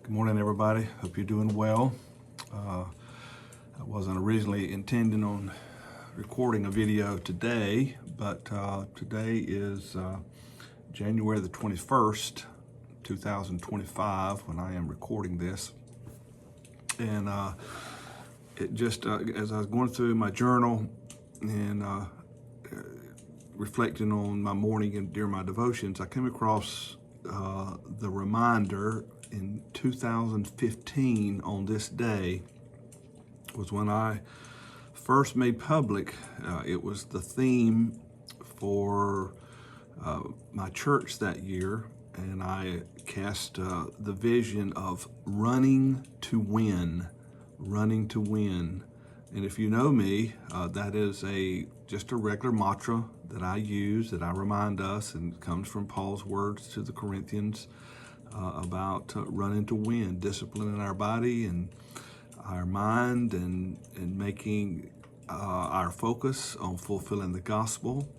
Good morning, everybody. Hope you're doing well. I wasn't originally intending on recording a video today, but today is January the 21st, 2025, when I am recording this. And it just, as I was going through my journal and reflecting on my morning and during my devotions, I came across the reminder in 2015 on this day was when I first made public. It was the theme for my church that year, and I cast the vision of running to win, running to win. And if you know me, that is just a regular mantra that I use, that I remind us, and it comes from Paul's words to the Corinthians about running to win, disciplining our body and our mind, and making our focus on fulfilling the gospel,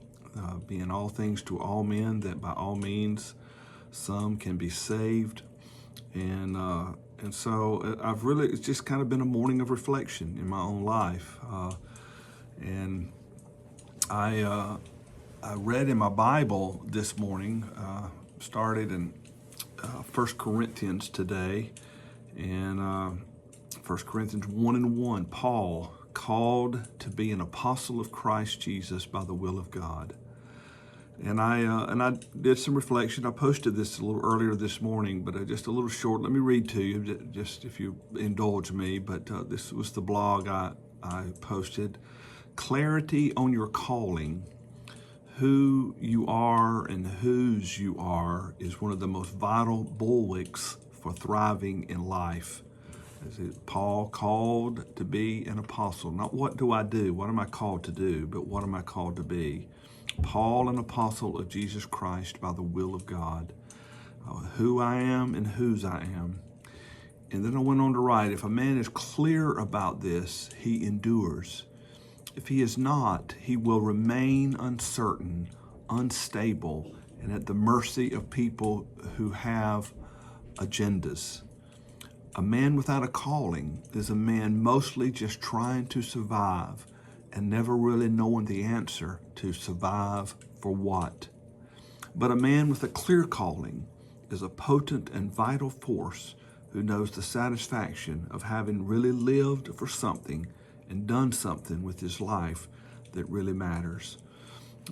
being all things to all men, that by all means some can be saved. And so it's just kind of been a morning of reflection in my own life. And I read in my Bible this morning, started in 1 Corinthians today, and 1 Corinthians 1:1, Paul, called to be an apostle of Christ Jesus by the will of God. And I did some reflection. I posted this a little earlier this morning, but just a little short. Let me read to you, just if you indulge me. But this was the blog I posted. Clarity on your calling. Who you are and whose you are is one of the most vital bulwarks for thriving in life. Paul called to be an apostle. Not what do I do, what am I called to do, but what am I called to be? Paul, an apostle of Jesus Christ by the will of God. Who I am and whose I am. And then I went on to write, if a man is clear about this, he endures. If he is not, he will remain uncertain, unstable, and at the mercy of people who have agendas. A man without a calling is a man mostly just trying to survive and never really knowing the answer to survive for what. But a man with a clear calling is a potent and vital force who knows the satisfaction of having really lived for something and done something with his life that really matters.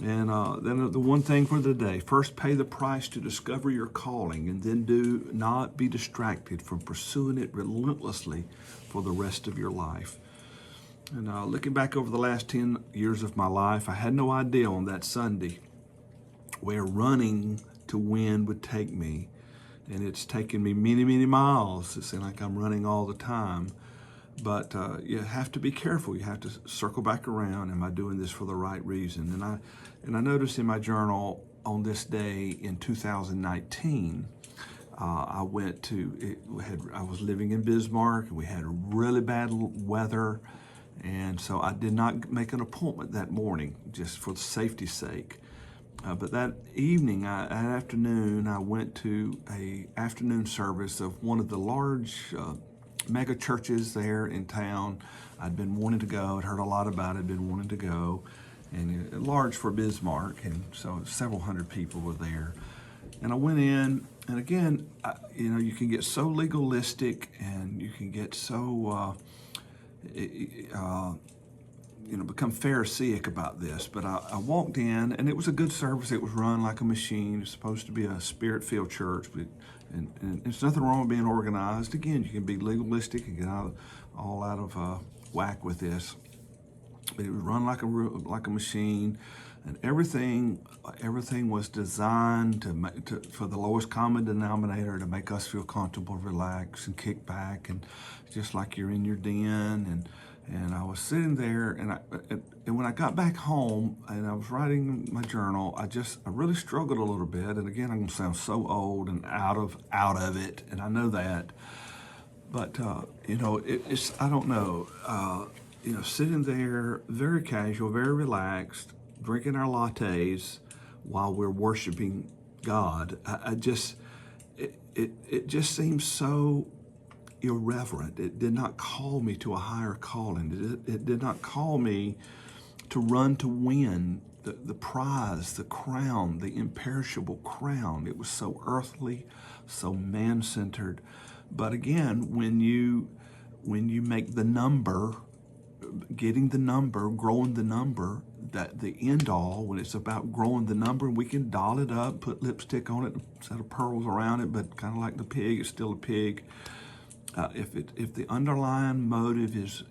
And then the one thing for the day: first, pay the price to discover your calling, and then do not be distracted from pursuing it relentlessly for the rest of your life. And looking back over the last 10 years of my life, I had no idea on that Sunday where running to win would take me. And it's taken me many, many miles. It seems like I'm running all the time. But you have to be careful. You have to circle back around. Am I doing this for the right reason? And I noticed in my journal on this day in 2019, I was living in Bismarck, and we had really bad weather. And so I did not make an appointment that morning, just for the safety's sake. But that evening, that afternoon, I went to an afternoon service of one of the large mega churches there in town. I'd been wanting to go. I'd heard a lot about it, been wanting to go. And large for Bismarck, and so several hundred people were there. And I went in, and again, you can get so legalistic, and you can get so become Pharisaic about this. But I walked in, and it was a good service. It was run like a machine. It's supposed to be a spirit-filled church, but and there's nothing wrong with being organized. Again, you can be legalistic and get all out of whack with this. But it was run like a machine, and everything was designed for the lowest common denominator, to make us feel comfortable, relax, and kick back, and just like you're in your den. And I was sitting there, and when I got back home and I was writing my journal, I really struggled a little bit. And again, I'm gonna sound so old and out of it, and I know that. But it's I don't know. Sitting there, very casual, very relaxed, drinking our lattes while we're worshiping God. It just seems so irreverent. It did not call me to a higher calling. It did not call me to run to win the prize, the crown, the imperishable crown. It was so earthly, so man-centered. But again, when you make the number, getting the number, growing the number, that the end all, when it's about growing the number, we can doll it up, put lipstick on it, a set of pearls around it, but kind of like the pig, it's still a pig. If the underlying motive is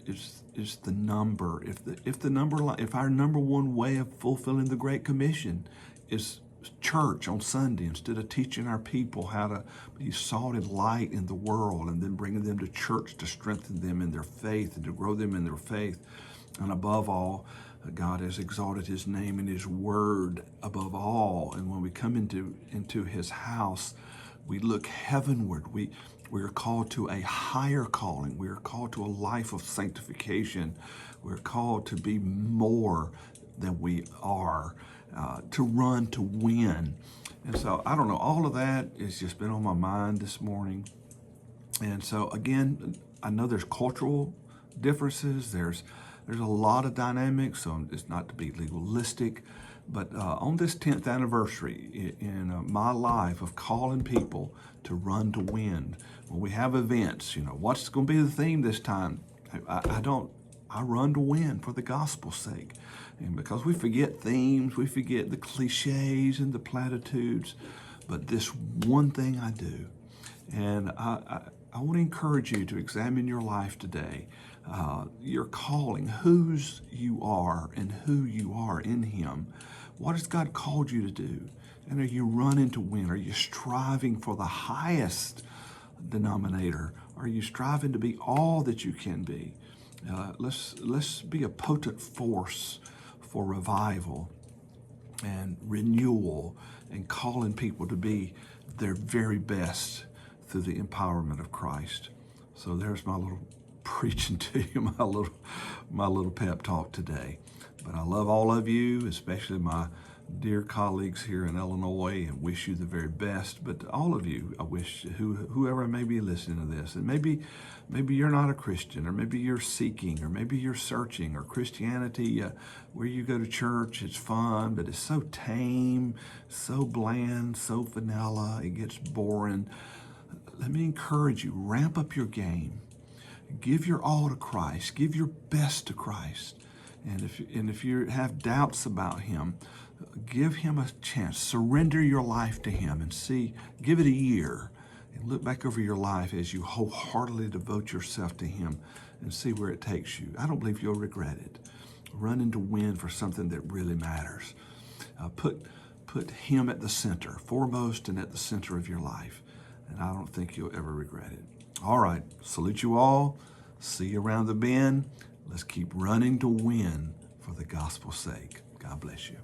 the number, if our number one way of fulfilling the Great Commission is church on Sunday, instead of teaching our people how to be salt and light in the world, and then bringing them to church to strengthen them in their faith and to grow them in their faith, and above all, God has exalted His name and His word above all. And when we come into His house, we look heavenward. We are called to a higher calling. We are called to a life of sanctification. We're called to be more than we are, to run to win. And so, I don't know, all of that has just been on my mind this morning. And so, again, I know there's cultural differences. There's a lot of dynamics, so it's not to be legalistic. But on this 10th anniversary in my life of calling people to run to win, when we have events, what's going to be the theme this time? I run to win for the gospel's sake. And because we forget themes, we forget the cliches and the platitudes, but this one thing I do. And I want to encourage you to examine your life today, your calling, whose you are and who you are in Him. What has God called you to do? And are you running to win? Are you striving for the highest denominator? Are you striving to be all that you can be? Let's be a potent force for revival and renewal and calling people to be their very best through the empowerment of Christ. So there's my little preaching to you, my little pep talk today. But I love all of you, especially my dear colleagues here in Illinois, and wish you the very best. But all of you, I wish whoever may be listening to this, and maybe you're not a Christian, or maybe you're seeking, or maybe you're searching, or Christianity, where you go to church, it's fun, but it's so tame, so bland, so vanilla, it gets boring. Let me encourage you, ramp up your game. Give your all to Christ. Give your best to Christ. And if you have doubts about Him, give Him a chance. Surrender your life to Him and give it a year. And look back over your life as you wholeheartedly devote yourself to Him and see where it takes you. I don't believe you'll regret it. Running to win for something that really matters. Put Him at the center, foremost and at the center of your life. And I don't think you'll ever regret it. All right, salute you all. See you around the bend. Let's keep running to win for the gospel's sake. God bless you.